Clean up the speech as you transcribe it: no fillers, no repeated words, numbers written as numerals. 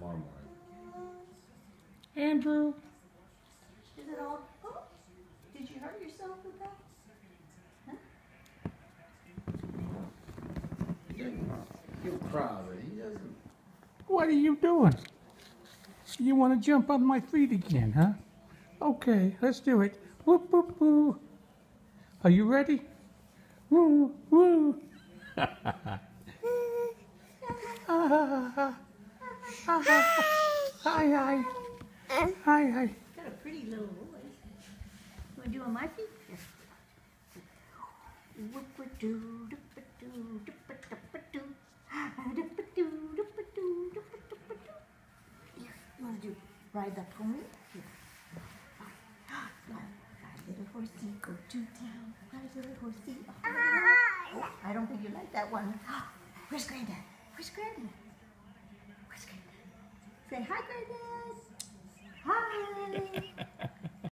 tomorrow morning. Andrew. Is it all? Oh, did you hurt yourself with that? Huh? He'll cry, but he doesn't. What are you doing? You want to jump on my feet again, huh? Okay, let's do it. Whoop, whoop, woo. Are you ready? Woo, woo. Hi, hi. Hi, hi. Got a pretty little voice. You want to do on my feet? Here. Whoop-a-doo, doop-a-doo, doop-a-doop-a-doo. Doop-a-doo, doop-a-doo, doop-a-doop-a-doo. Here, you want to do ride the pony? Here. No, ride little horsey, go to town. Ride little horsey. Oh, I don't think you like that one. Where's Granddad? Where's Granddad? Where's Granddad? Say hi, Granddad.